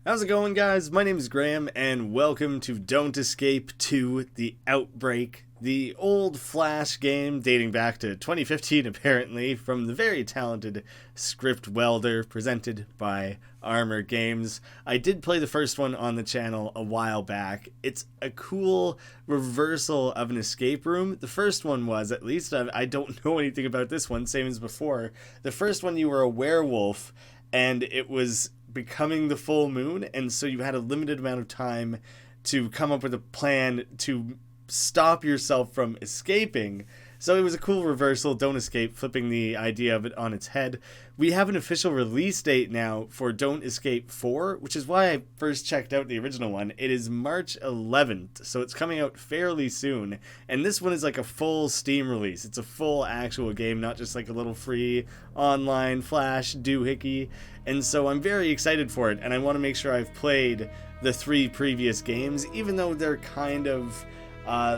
How's it going, guys? My name is Graeme, and welcome to Don't Escape 2, the Outbreak, the old Flash game dating back to 2015, apparently, from the very talented scriptwelder presented by Armor Games. I did play the first one on the channel a while back. It's a cool reversal of an escape room. The first one was, at least I don't know anything about this one, same as before. The first one, you were a werewolf, and it was becoming the full moon, and so you had a limited amount of time to come up with a plan to stop yourself from escaping. So it was a cool reversal, Don't Escape, flipping the idea of it on its head. We have an official release date now for Don't Escape 4, which is why I first checked out the original one. It is March 11th, so it's coming out fairly soon. And this one is like a full Steam release. It's a full actual game, not just like a little free online flash doohickey. And so I'm very excited for it, and I want to make sure I've played the 3 previous games, even though they're kind of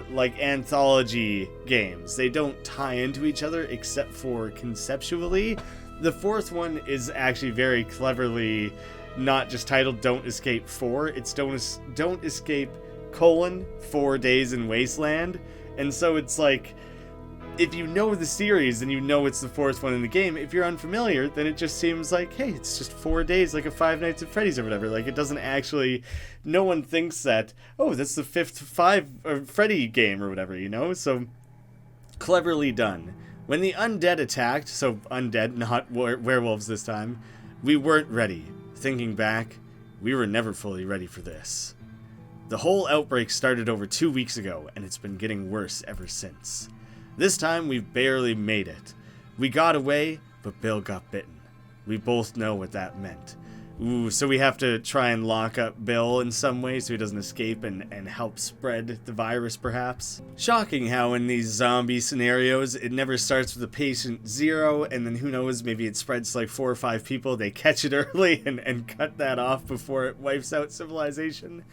like anthology games. They don't tie into each other except for conceptually. The 4th one is actually very cleverly not just titled Don't Escape 4, it's Don't Escape, 4 Days in Wasteland. And so it's like, if you know the series, then you know it's the 4th one in the game. If you're unfamiliar, then it just seems like, hey, it's just 4 days, like a Five Nights at Freddy's or whatever. Like, it doesn't actually, no one thinks that, oh, that's the 5th Freddy game or whatever, you know? So, cleverly done. When the undead attacked, so undead, not werewolves this time, we weren't ready. Thinking back, we were never fully ready for this. The whole outbreak started over 2 weeks ago, and it's been getting worse ever since. This time, we've barely made it. We got away, but Bill got bitten. We both know what that meant. Ooh, so we have to try and lock up Bill in some way so he doesn't escape and help spread the virus, perhaps. Shocking how in these zombie scenarios, it never starts with a patient 0, and then who knows, maybe it spreads to like 4 or 5 people, they catch it early and cut that off before it wipes out civilization.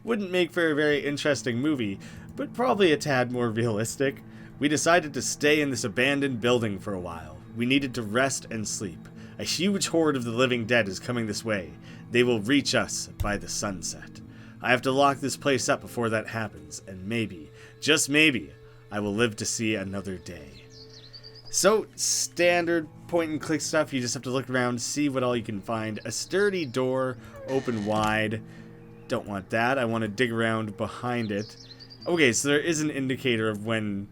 Wouldn't make for a very interesting movie, but probably a tad more realistic. We decided to stay in this abandoned building for a while. We needed to rest and sleep. A huge horde of the living dead is coming this way. They will reach us by the sunset. I have to lock this place up before that happens, and maybe, just maybe, I will live to see another day. So, standard point and click stuff. You just have to look around, see what all you can find. A sturdy door, open wide. Don't want that. I want to dig around behind it. Okay, so there is an indicator of when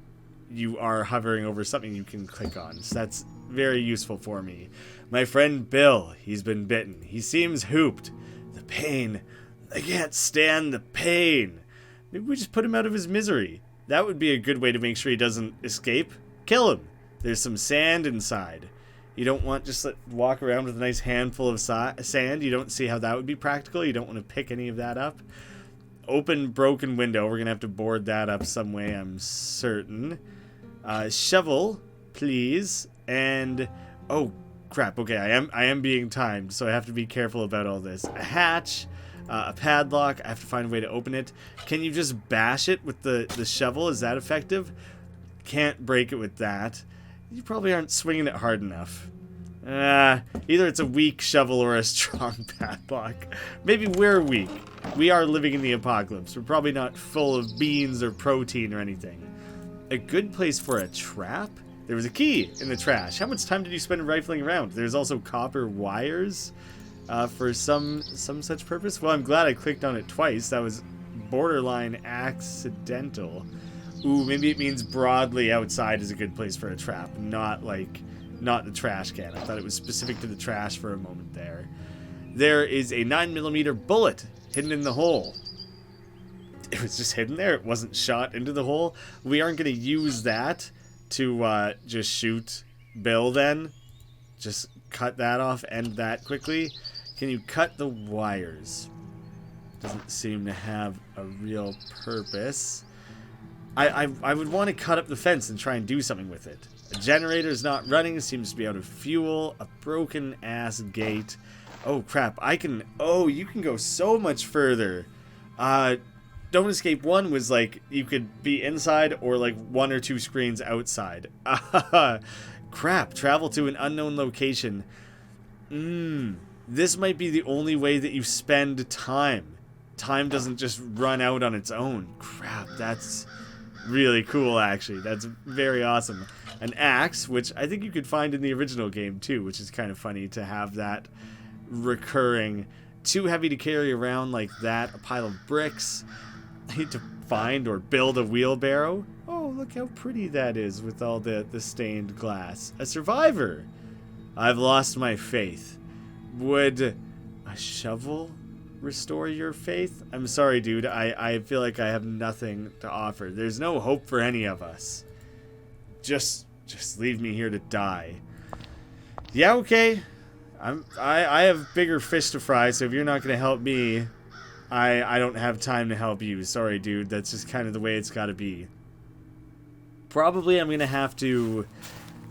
you are hovering over something you can click on, so that's very useful for me. My friend Bill, he's been bitten. He seems hooped. The pain. I can't stand the pain. Maybe we just put him out of his misery. That would be a good way to make sure he doesn't escape. Kill him. There's some sand inside. You don't want just walk around with a nice handful of sand. You don't see how that would be practical. You don't want to pick any of that up. Open broken window. We're going to have to board that up some way, I'm certain. Shovel, please. And oh crap, okay, I am being timed, so I have to be careful about all this. A hatch, a padlock. I have to find a way to open it. Can you just bash it with the shovel? Is that effective? Can't break it with that. You probably aren't swinging it hard enough. Either it's a weak shovel or a strong padlock. Maybe we're weak. We are living in the apocalypse. We're probably not full of beans or protein or anything. A good place for a trap? There was a key in the trash. How much time did you spend rifling around? There's also copper wires for some such purpose. Well, I'm glad I clicked on it twice. That was borderline accidental. Ooh, maybe it means broadly outside is a good place for a trap, not the trash can. I thought it was specific to the trash for a moment there. There is a 9mm bullet hidden in the hole. It was just hidden there. It wasn't shot into the hole. We aren't going to use that to just shoot Bill then. Just cut that off, end that quickly. Can you cut the wires? Doesn't seem to have a real purpose. I would want to cut up the fence and try and do something with it. A generator's not running, seems to be out of fuel. A broken ass gate. Oh crap, you can go so much further. Don't Escape 1 was like, you could be inside or like 1 or 2 screens outside. Crap, travel to an unknown location. this might be the only way that you spend time. Time doesn't just run out on its own. Crap, that's really cool, actually. That's very awesome. An axe, which I think you could find in the original game too, which is kind of funny to have that recurring. Too heavy to carry around like that. A pile of bricks. I need to find or build a wheelbarrow. Oh, look how pretty that is with all the stained glass. A survivor. I've lost my faith. Would a shovel restore your faith? I'm sorry, dude. I feel like I have nothing to offer. There's no hope for any of us. Just leave me here to die. Yeah, okay. I have bigger fish to fry, so if you're not gonna help me, I don't have time to help you. Sorry, dude. That's just kind of the way it's gotta be. Probably I'm gonna have to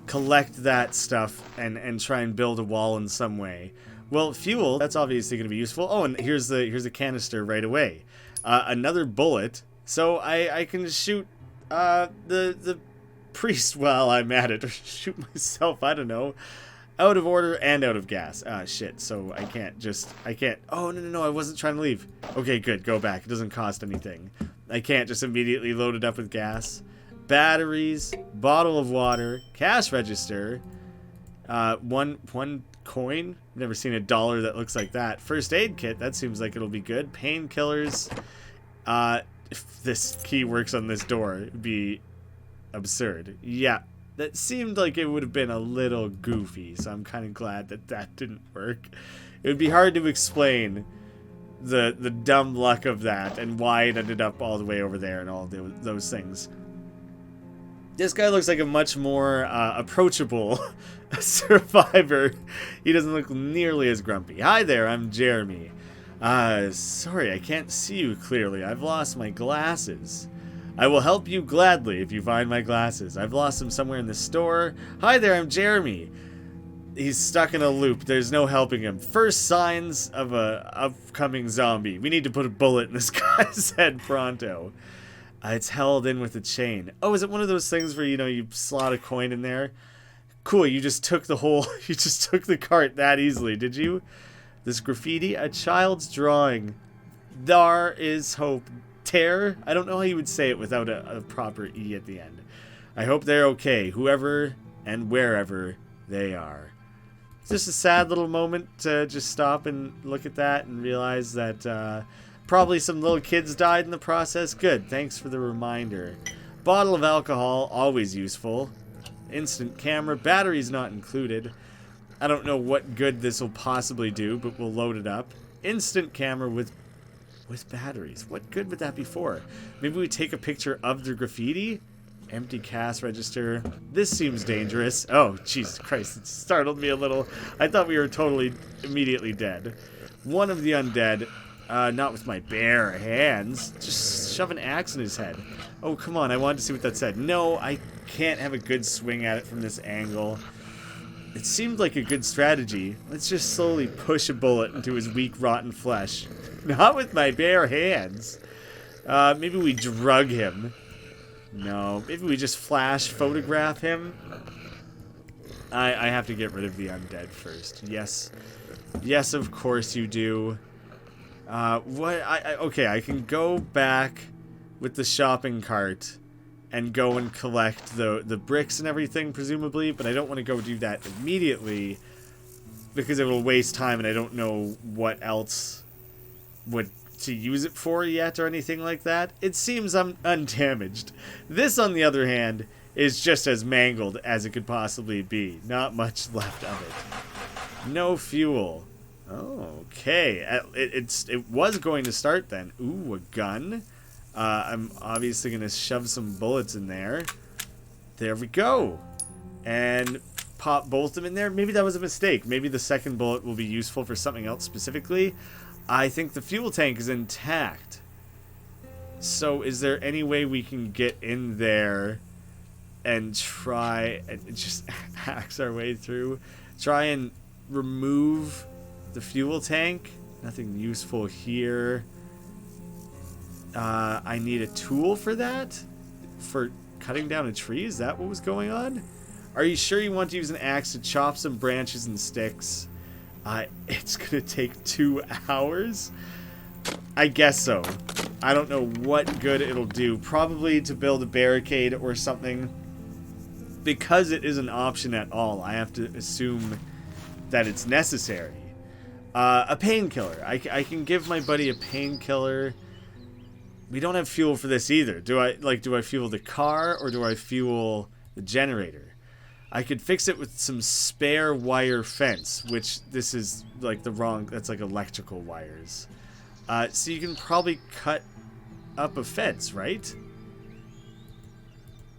collect that stuff and try and build a wall in some way. Well, fuel, that's obviously gonna be useful. Oh, and here's the canister right away. Another bullet. So I can shoot the priest while I'm at it, or shoot myself, I don't know. Out of order and out of gas. Shit, so I can't. Oh, no, I wasn't trying to leave. Okay, good, go back. It doesn't cost anything. I can't just immediately load it up with gas. Batteries, bottle of water, cash register, one coin. I've never seen a dollar that looks like that. First aid kit, that seems like it'll be good. Painkillers. If this key works on this door, it'd be absurd. Yeah. That seemed like it would have been a little goofy, so I'm kind of glad that didn't work. It would be hard to explain the dumb luck of that and why it ended up all the way over there and all those things. This guy looks like a much more approachable survivor. He doesn't look nearly as grumpy. Hi there, I'm Jeremy. Sorry, I can't see you clearly. I've lost my glasses. I will help you gladly if you find my glasses. I've lost them somewhere in the store. Hi there, I'm Jeremy. He's stuck in a loop. There's no helping him. First signs of a upcoming zombie. We need to put a bullet in this guy's head pronto. It's held in with a chain. Oh, is it one of those things where, you slot a coin in there? Cool, you just took you just took the cart that easily, did you? This graffiti, a child's drawing. There is hope. Tear? I don't know how you would say it without a proper E at the end. I hope they're okay, whoever and wherever they are. It's just a sad little moment to just stop and look at that and realize that probably some little kids died in the process. Good, thanks for the reminder. Bottle of alcohol, always useful. Instant camera, batteries not included. I don't know what good this will possibly do, but we'll load it up. Instant camera with batteries. What good would that be for? Maybe we take a picture of the graffiti? Empty cash register. This seems dangerous. Oh, Jesus Christ. It startled me a little. I thought we were totally immediately dead. One of the undead. Not with my bare hands. Just shove an axe in his head. Oh, come on. I wanted to see what that said. No, I can't have a good swing at it from this angle. It seemed like a good strategy. Let's just slowly push a bullet into his weak, rotten flesh. Not with my bare hands. Maybe we drug him. No, maybe we just flash photograph him. I have to get rid of the undead first. Yes. Yes, of course you do. Okay, I can go back with the shopping cart and go and collect the bricks and everything, presumably, but I don't want to go do that immediately because it will waste time and I don't know what else to use it for yet or anything like that. It seems I'm undamaged. This, on the other hand, is just as mangled as it could possibly be. Not much left of it. No fuel. Oh, okay. It was going to start then. Ooh, a gun. I'm obviously going to shove some bullets in there. There we go. And pop both of them in there. Maybe that was a mistake. Maybe the second bullet will be useful for something else specifically. I think the fuel tank is intact. So is there any way we can get in there and try and just axe our way through? Try and remove the fuel tank? Nothing useful here. I need a tool for that? For cutting down a tree? Is that what was going on? Are you sure you want to use an axe to chop some branches and sticks? It's gonna take 2 hours? I guess so. I don't know what good it'll do. Probably to build a barricade or something. Because it is an option at all, I have to assume that it's necessary. A painkiller. I can give my buddy a painkiller. We don't have fuel for this either. Do I fuel the car or do I fuel the generator? I could fix it with some spare wire fence, which this is like that's like electrical wires. So you can probably cut up a fence, right?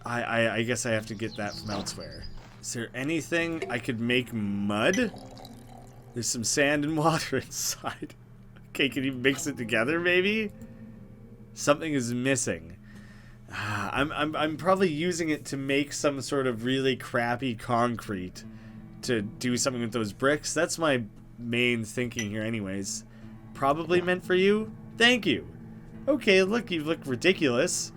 I guess I have to get that from elsewhere. Is there anything I could make mud? There's some sand and water inside. Okay, can you mix it together maybe? Something is missing. I'm probably using it to make some sort of really crappy concrete to do something with those bricks. That's my main thinking here anyways. Probably meant for you? Thank you. Okay, look, you look ridiculous.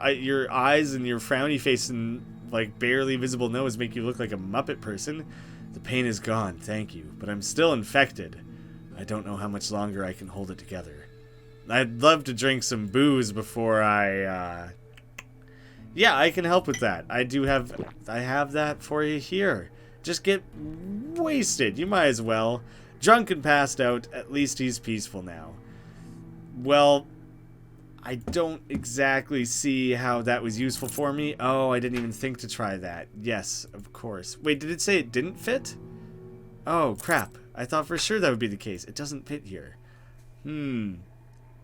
Your eyes and your frowny face and like barely visible nose make you look like a Muppet person. The pain is gone, thank you, but I'm still infected. I don't know how much longer I can hold it together. I'd love to drink some booze before I, Yeah, I can help with that. I have that for you here. Just get wasted, you might as well. Drunk and passed out, at least he's peaceful now. Well, I don't exactly see how that was useful for me. Oh, I didn't even think to try that. Yes, of course. Wait, did it say it didn't fit? Oh, crap. I thought for sure that would be the case. It doesn't fit here. Maybe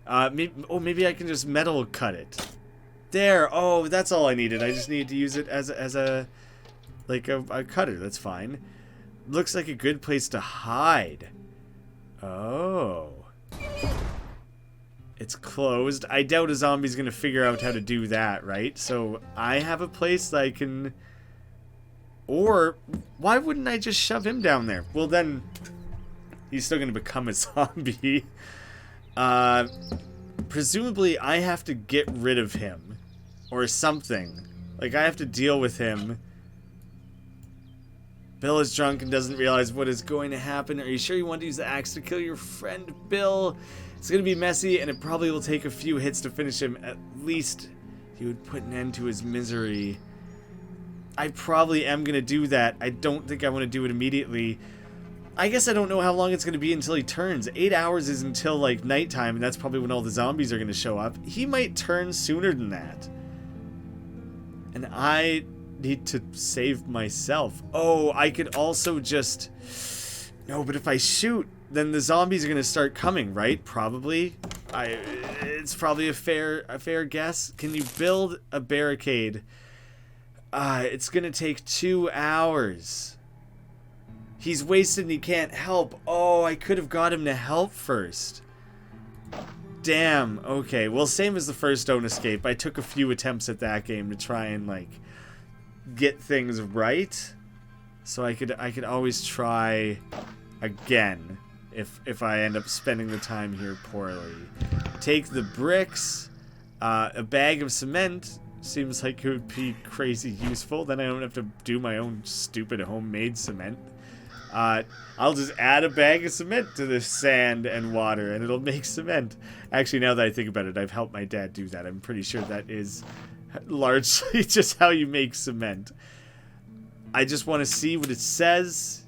I can just metal cut it. There. Oh, that's all I needed. I just needed to use it as a cutter. That's fine. Looks like a good place to hide. Oh. It's closed. I doubt a zombie's gonna figure out how to do that, right? So I have a place that I can... Or, why wouldn't I just shove him down there? Well then, he's still gonna become a zombie. Presumably I have to get rid of him. Or something. Like, I have to deal with him. Bill is drunk and doesn't realize what is going to happen. Are you sure you want to use the axe to kill your friend, Bill? It's going to be messy, and it probably will take a few hits to finish him. At least he would put an end to his misery. I probably am going to do that. I don't think I want to do it immediately. I guess I don't know how long it's going to be until he turns. 8 hours is until, like, nighttime, and that's probably when all the zombies are going to show up. He might turn sooner than that. And I need to save myself. Oh, I could also just... No, but if I shoot, then the zombies are going to start coming, right? Probably. It's probably a fair guess. Can you build a barricade? It's going to take 2 hours. He's wasted and he can't help. Oh, I could have got him to help first. Damn. Okay, well, same as the first Don't Escape. I took a few attempts at that game to try and, like, get things right. So I could always try again if I end up spending the time here poorly. Take the bricks, a bag of cement seems like it would be crazy useful. Then I don't have to do my own stupid homemade cement. I'll just add a bag of cement to the sand and water and it'll make cement. Actually, now that I think about it, I've helped my dad do that. I'm pretty sure that is largely just how you make cement. I just want to see what it says.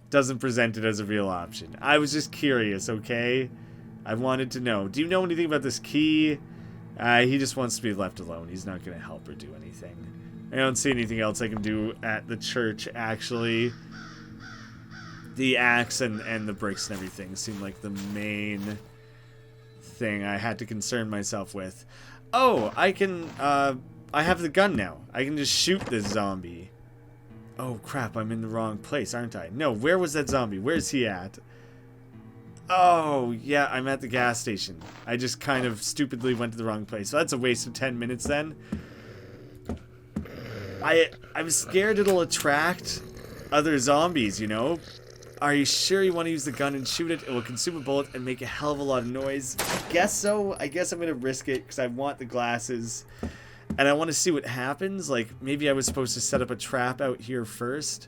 Doesn't present it as a real option. I was just curious, okay? I wanted to know. Do you know anything about this key? He just wants to be left alone. He's not going to help or do anything. I don't see anything else I can do at the church, actually. The axe and the bricks and everything seem like the main thing I had to concern myself with. Oh, I can, I have the gun now. I can just shoot this zombie. Oh, crap, I'm in the wrong place, aren't I? No, where was that zombie? Where's he at? Oh, yeah, I'm at the gas station. I just kind of stupidly went to the wrong place. So that's a waste of 10 minutes then. I'm scared it'll attract other zombies, you know? Are you sure you want to use the gun and shoot it? It will consume a bullet and make a hell of a lot of noise. I guess so. I guess I'm going to risk it because I want the glasses. And I want to see what happens. Like, maybe I was supposed to set up a trap out here first.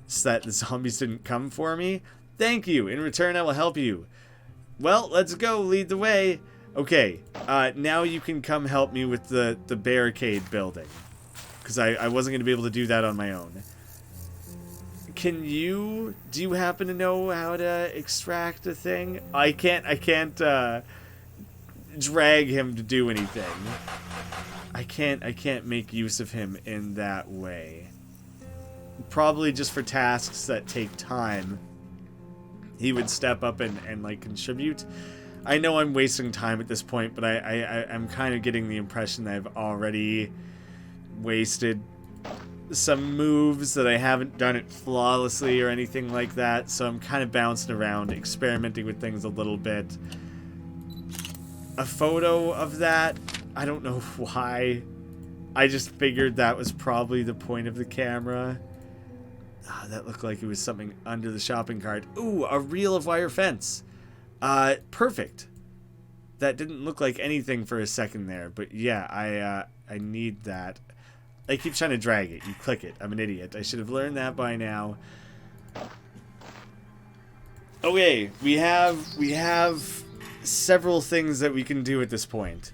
so that the zombies didn't come for me. Thank you. In return, I will help you. Well, let's go. Lead the way. Okay, now you can come help me with the barricade building. Because I wasn't going to be able to do that on my own. Do you happen to know how to extract a thing? I can't drag him to do anything. I can't make use of him in that way. Probably just for tasks that take time. He would step up and like contribute. I know I'm wasting time at this point, but I'm kind of getting the impression that I've already wasted some moves, that I haven't done it flawlessly or anything like that, so I'm kind of bouncing around, experimenting with things a little bit. A photo of that, I don't know why. I just figured that was probably the point of the camera. Ah, that looked like it was something under the shopping cart. Ooh, a reel of wire fence. Perfect. That didn't look like anything for a second there, but yeah, I need that. I keep trying to drag it. You click it. I'm an idiot. I should have learned that by now. Okay, we have several things that we can do at this point.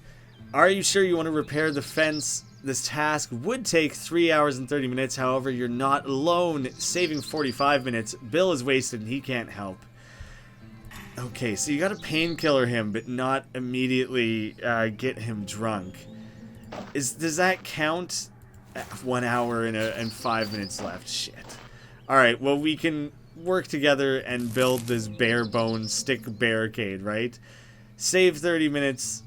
Are you sure you want to repair the fence? This task would take 3 hours and 30 minutes. However, you're not alone, saving 45 minutes. Bill is wasted and he can't help. Okay, so you gotta painkiller him, but not immediately get him drunk. Does that count? 1 hour and 5 minutes left. Shit. Alright, well, we can work together and build this bare bones stick barricade, right? Save 30 minutes.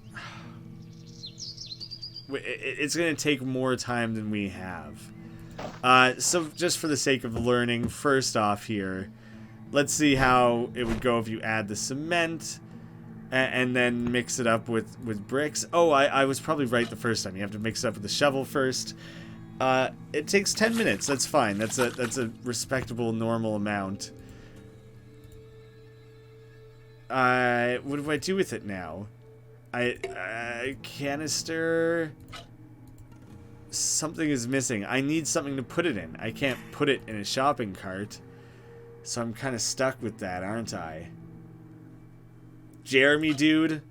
It's going to take more time than we have. So just for the sake of learning, first off here, let's see how it would go if you add the cement and then mix it up with bricks. Oh, I was probably right the first time. You have to mix it up with the shovel first. It takes 10 minutes. That's fine. That's a respectable, normal amount. What do I do with it now? Canister. Something is missing. I need something to put it in. I can't put it in a shopping cart. So I'm kind of stuck with that, aren't I? Jeremy, dude.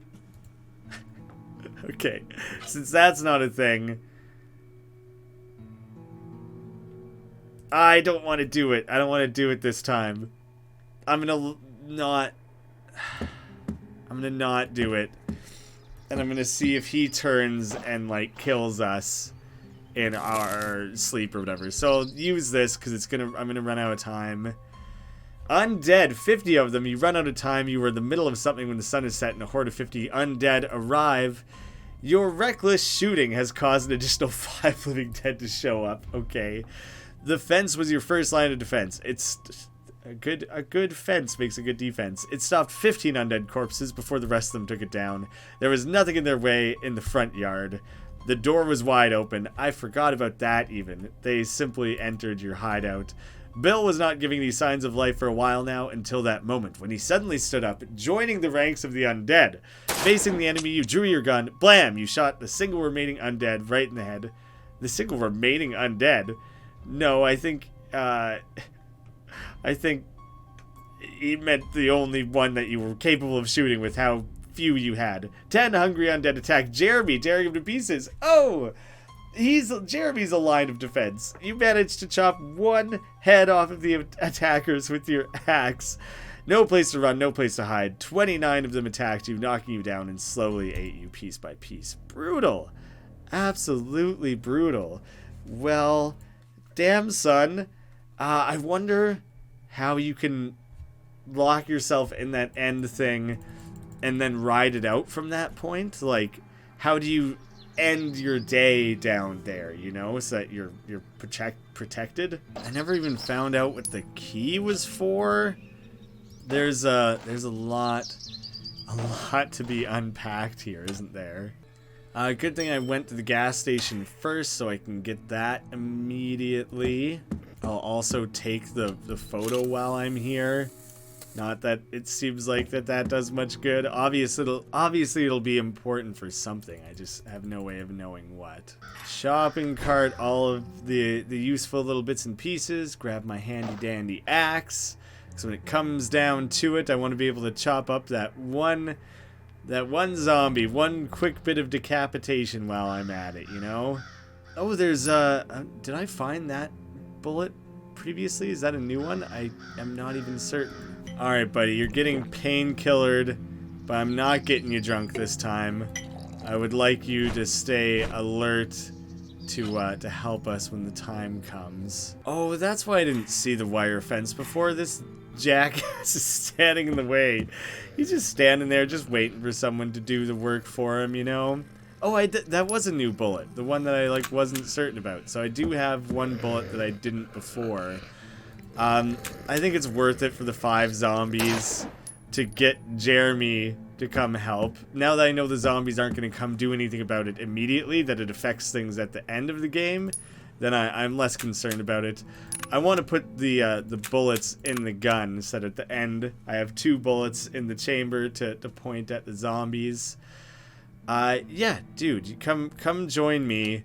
Okay. Since that's not a thing, I don't want to do it. I don't want to do it this time. I'm gonna not do it. And I'm gonna see if he turns and like kills us in our sleep or whatever. So use this because I'm gonna run out of time. Undead, 50 of them. You run out of time. You were in the middle of something when the sun is set and a horde of 50 undead arrive. Your reckless shooting has caused an additional 5 living dead to show up. Okay. The fence was your first line of defense. It's a good fence makes a good defense. It stopped 15 undead corpses before the rest of them took it down. There was nothing in their way in the front yard. The door was wide open. I forgot about that even. They simply entered your hideout. Bill was not giving these signs of life for a while now until that moment when he suddenly stood up, joining the ranks of the undead. Facing the enemy, you drew your gun. Blam! You shot the single remaining undead right in the head. The single remaining undead? No, I think he meant the only one that you were capable of shooting with how few you had. 10 hungry undead attack Jeremy, tearing him to pieces. Oh! Jeremy's a line of defense. You managed to chop one head off of the attackers with your axe. No place to run, no place to hide. 29 of them attacked you, knocking you down and slowly ate you piece by piece. Brutal. Absolutely brutal. Well, damn, son. I wonder how you can lock yourself in that end thing and then ride it out from that point. Like, how do you end your day down there, you know, so that you're protected? I never even found out what the key was for. There's a lot to be unpacked here, isn't there? Good thing I went to the gas station first so I can get that immediately. I'll also take the photo while I'm here. Not that it seems like that does much good. Obviously it'll be important for something. I just have no way of knowing what. Shopping cart, all of the useful little bits and pieces. Grab my handy dandy axe. So when it comes down to it, I want to be able to chop up that one zombie, one quick bit of decapitation while I'm at it, you know? Oh, there's did I find that bullet previously? Is that a new one? I am not even certain. Alright, buddy, you're getting painkillered, but I'm not getting you drunk this time. I would like you to stay alert to help us when the time comes. Oh, that's why I didn't see the wire fence before. This jackass is standing in the way. He's just standing there, just waiting for someone to do the work for him, you know? Oh, that was a new bullet. The one that I, like, wasn't certain about. So I do have one bullet that I didn't before. I think it's worth it for the 5 zombies to get Jeremy to come help. Now that I know the zombies aren't going to come do anything about it immediately, that it affects things at the end of the game, then I'm less concerned about it. I want to put the bullets in the gun so that at the end I have 2 bullets in the chamber to point at the zombies. Yeah, dude, come join me.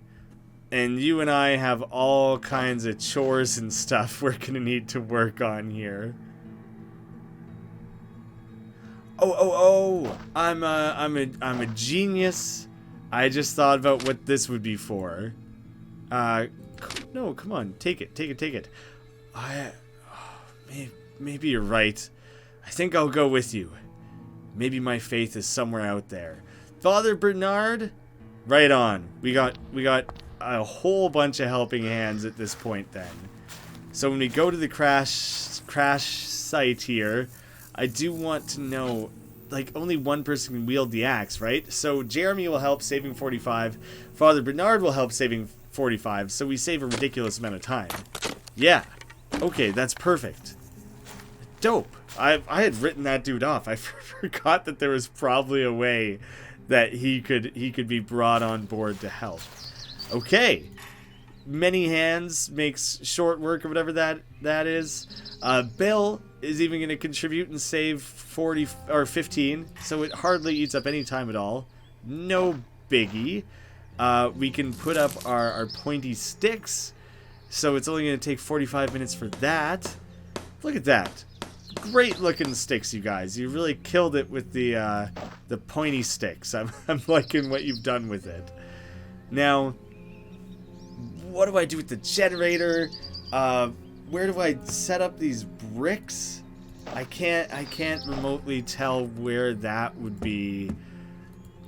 And you and I have all kinds of chores and stuff we're gonna need to work on here. Oh! I'm a genius. I just thought about what this would be for. No, come on, take it. Maybe you're right. I think I'll go with you. Maybe my faith is somewhere out there. Father Bernard, right on. We got a whole bunch of helping hands at this point then. So when we go to the crash site here, I do want to know, like, only one person can wield the axe, right? So Jeremy will help saving 45, Father Bernard will help saving 45, so we save a ridiculous amount of time. Yeah. Okay, that's perfect. Dope. I had written that dude off. I forgot that there was probably a way that he could be brought on board to help. Okay. Many hands makes short work or whatever that is. Bill is even going to contribute and save 40 or 15, so it hardly eats up any time at all. No biggie. We can put up our pointy sticks, so it's only going to take 45 minutes for that. Look at that. Great looking sticks, you guys. You really killed it with the pointy sticks. I'm liking what you've done with it. Now, what do I do with the generator? Where do I set up these bricks? I can't remotely tell where that would be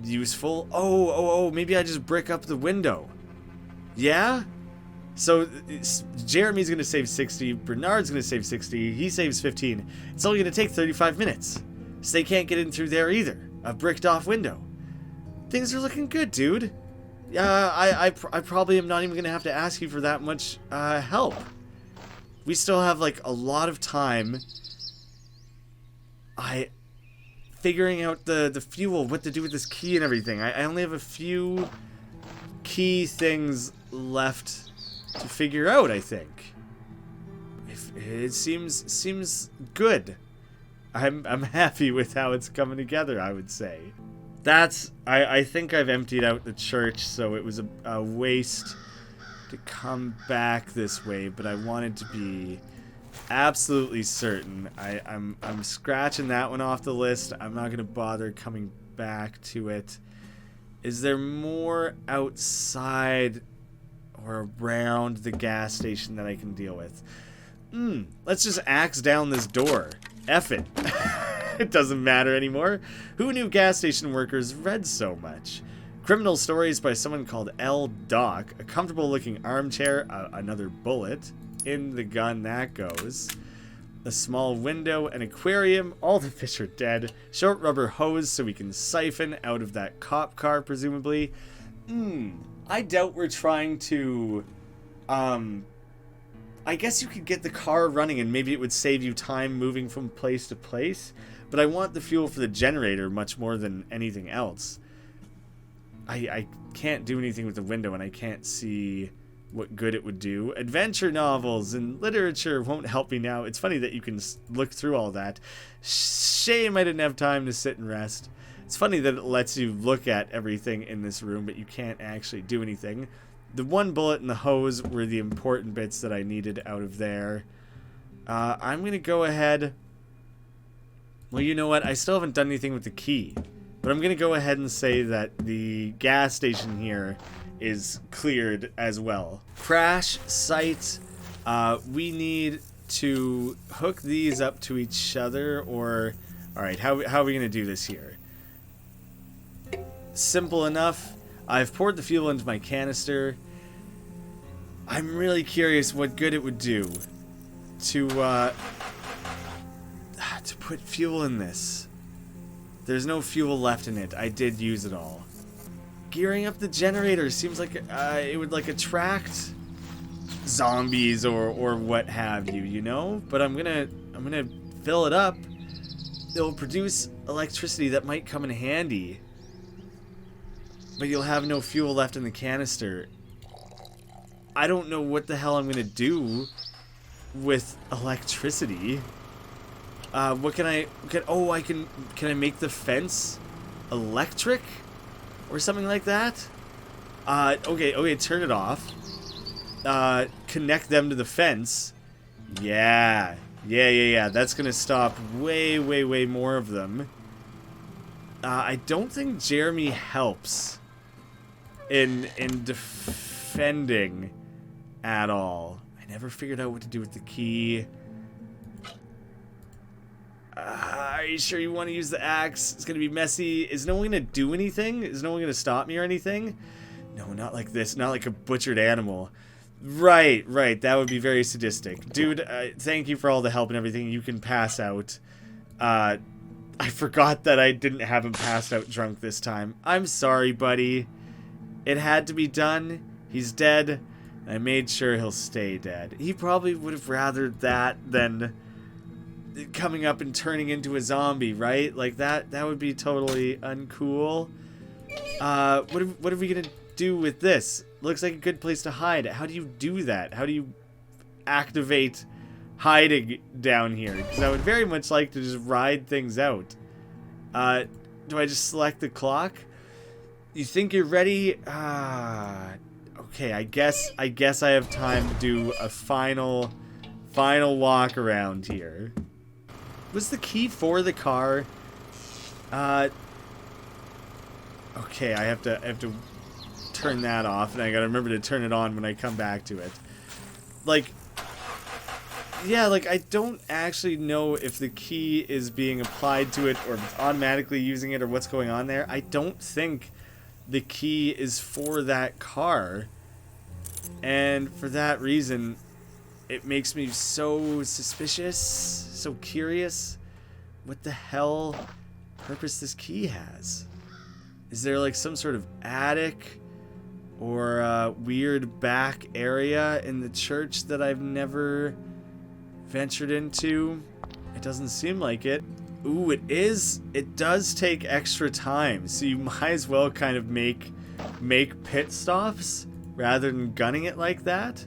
useful. Oh, maybe I just brick up the window. Yeah? So Jeremy's going to save 60, Bernard's going to save 60, he saves 15. It's only going to take 35 minutes. So they can't get in through there either. A bricked off window. Things are looking good, dude. I probably am not even going to have to ask you for that much help. We still have, like, a lot of time. Figuring out the fuel, what to do with this key and everything. I only have a few key things left to figure out, I think. It seems good. I'm happy with how it's coming together, I would say. I think I've emptied out the church, so it was a waste to come back this way, but I wanted to be absolutely certain. I'm scratching that one off the list. I'm not gonna bother coming back to it. Is there more outside or around the gas station that I can deal with? Let's just axe down this door. F it. It doesn't matter anymore. Who knew gas station workers read so much? Criminal stories by someone called L. Doc. A comfortable looking armchair. Another bullet. In the gun that goes. A small window. An aquarium. All the fish are dead. Short rubber hose so we can siphon out of that cop car presumably. I doubt we're trying to, I guess you could get the car running and maybe it would save you time moving from place to place, but I want the fuel for the generator much more than anything else. I can't do anything with the window and I can't see what good it would do. Adventure novels and literature won't help me now. It's funny that you can look through all that. Shame I didn't have time to sit and rest. It's funny that it lets you look at everything in this room, but you can't actually do anything. The one bullet and the hose were the important bits that I needed out of there. I'm going to go ahead. Well, you know what? I still haven't done anything with the key. But I'm going to go ahead and say that the gas station here is cleared as well. Crash site. We need to hook these up to each other, or... Alright, how are we going to do this here? Simple enough. I've poured the fuel into my canister. I'm really curious what good it would do to put fuel in this. There's no fuel left in it. I did use it all. Gearing up the generator seems like it would like attract zombies or what have you, you know? But I'm gonna fill it up. It'll produce electricity that might come in handy. But you'll have no fuel left in the canister. I don't know what the hell I'm gonna do with electricity. What can I... Can I make the fence electric? Or something like that? Okay, turn it off. Connect them to the fence. Yeah. That's gonna stop way more of them. I don't think Jeremy helps in defending at all. I never figured out what to do with the key. Are you sure you want to use the axe? It's gonna be messy. Is no one gonna do anything? Is no one gonna stop me or anything? No, not like this. Not like a butchered animal. Right. That would be very sadistic. Dude, thank you for all the help and everything. You can pass out. I forgot that I didn't have him passed out drunk this time. I'm sorry, buddy. It had to be done. He's dead. I made sure he'll stay dead. He probably would have rathered that than coming up and turning into a zombie, right? Like that would be totally uncool. What are we gonna do with this? Looks like a good place to hide. How do you do that? How do you activate hiding down here? Because I would very much like to just ride things out. Do I just select the clock? You think you're ready? Okay, I guess I have time to do a final walk around here. Was the key for the car? Okay, I have to turn that off, and I gotta remember to turn it on when I come back to it. Like, yeah, like I don't actually know if the key is being applied to it or if it's automatically using it or what's going on there. I don't think the key is for that car, and for that reason it makes me so suspicious, so curious what the hell purpose this key has. Is there like some sort of attic or a weird back area in the church that I've never ventured into? It doesn't seem like it. Ooh, it is. It does take extra time, so you might as well kind of make pit stops rather than gunning it like that.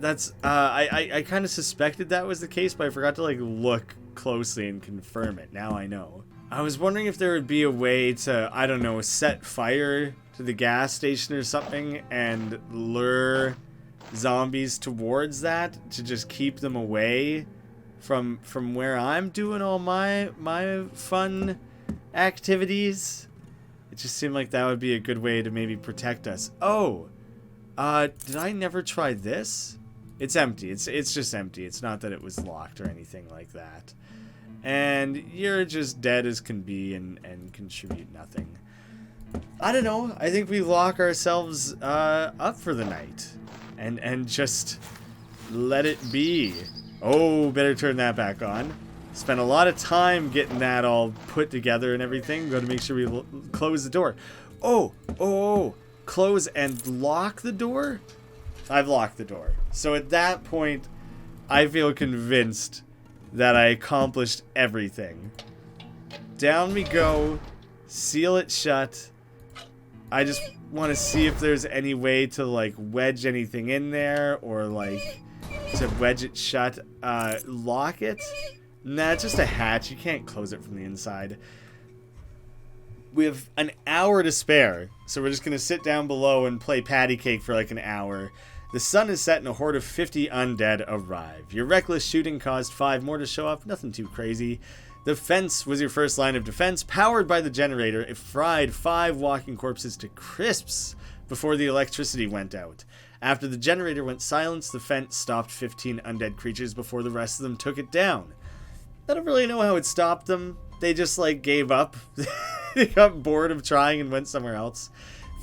That's I kind of suspected that was the case, but I forgot to like look closely and confirm it. Now I know. I was wondering if there would be a way to, I don't know, set fire to the gas station or something and lure zombies towards that to just keep them away from where I'm doing all my fun activities. It just seemed like that would be a good way to maybe protect us. Oh, did I never try this? It's empty. It's just empty. It's not that it was locked or anything like that. And you're just dead as can be and contribute nothing. I don't know. I think we lock ourselves up for the night and just let it be. Oh, better turn that back on. Spent a lot of time getting that all put together and everything. Got to make sure we close the door. Oh, close and lock the door? I've locked the door. So at that point, I feel convinced that I accomplished everything. Down we go. Seal it shut. I just want to see if there's any way to, like, wedge anything in there or, like, to wedge it shut. Lock it? Nah, it's just a hatch. You can't close it from the inside. We have an hour to spare, so we're just going to sit down below and play patty cake for like an hour. The sun is set and a horde of 50 undead arrive. Your reckless shooting caused 5 more to show up, nothing too crazy. The fence was your first line of defense, powered by the generator. It fried 5 walking corpses to crisps before the electricity went out. After the generator went silent, the fence stopped 15 undead creatures before the rest of them took it down. I don't really know how it stopped them. They just, like, gave up. They got bored of trying and went somewhere else.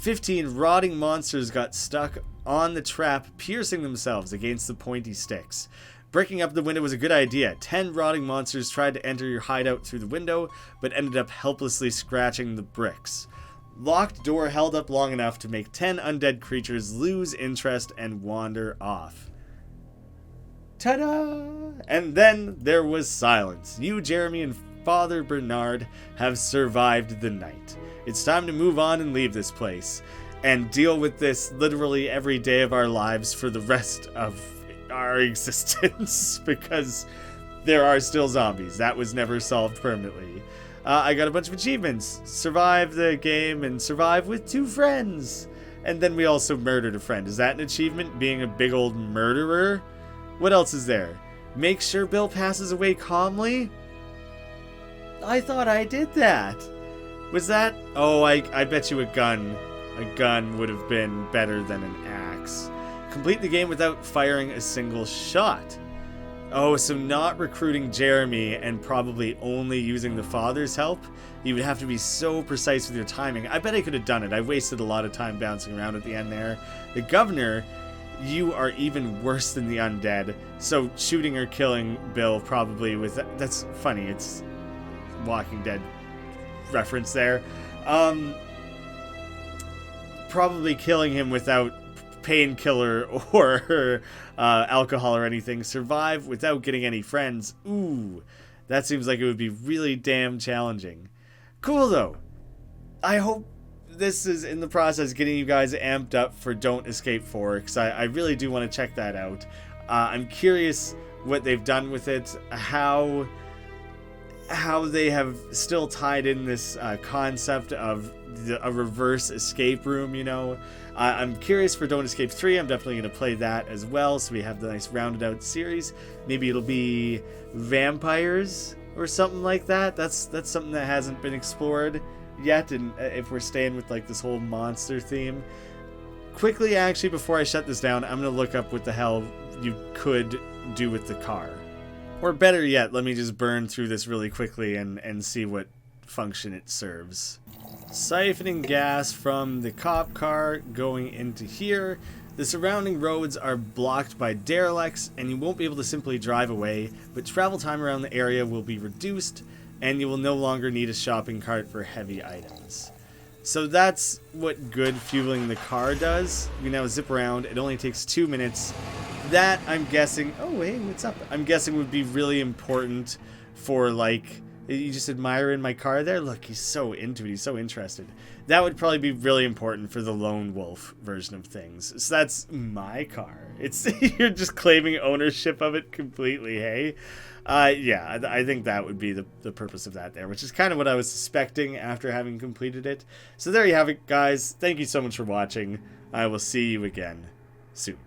15 rotting monsters got stuck on the trap, piercing themselves against the pointy sticks. Breaking up the window was a good idea. 10 rotting monsters tried to enter your hideout through the window, but ended up helplessly scratching the bricks. Locked door held up long enough to make 10 undead creatures lose interest and wander off. Ta-da! And then there was silence. You, Jeremy, and Father Bernard have survived the night. It's time to move on and leave this place and deal with this literally every day of our lives for the rest of our existence because there are still zombies. That was never solved permanently. I got a bunch of achievements. Survive the game and survive with 2 friends. And then we also murdered a friend. Is that an achievement? Being a big old murderer? What else is there? Make sure Bill passes away calmly? I thought I did that. Was that? Oh, I bet you a gun. A gun would have been better than an axe. Complete the game without firing a single shot. Oh, so not recruiting Jeremy and probably only using the father's help? You would have to be so precise with your timing. I bet I could have done it. I wasted a lot of time bouncing around at the end there. The governor, you are even worse than the undead. So shooting or killing Bill probably with... That's funny. It's Walking Dead reference there. Probably killing him without painkiller or alcohol or anything. Survive without getting any friends. Ooh, that seems like it would be really damn challenging. Cool though. I hope this is in the process getting you guys amped up for Don't Escape 4 because I really do want to check that out. I'm curious what they've done with it, how they have still tied in this concept of a reverse escape room, you know. I'm curious for Don't Escape 3. I'm definitely going to play that as well, so we have the nice rounded out series. Maybe it'll be vampires or something like that. That's something that hasn't been explored yet, and if we're staying with like this whole monster theme. Quickly, actually, before I shut this down, I'm going to look up what the hell you could do with the car. Or better yet, let me just burn through this really quickly and see what function it serves. Siphoning gas from the cop car going into here. The surrounding roads are blocked by derelicts and you won't be able to simply drive away, but travel time around the area will be reduced and you will no longer need a shopping cart for heavy items. So that's what good fueling the car does. You now zip around. It only takes 2 minutes. That, I'm guessing... Oh, hey, what's up? I'm guessing would be really important for, like... You just admiring my car there? Look, he's so into it. He's so interested. That would probably be really important for the lone wolf version of things. So that's my car. It's you're just claiming ownership of it completely, hey? Yeah, I think that would be the purpose of that there, which is kind of what I was suspecting after having completed it. So there you have it, guys. Thank you so much for watching. I will see you again soon.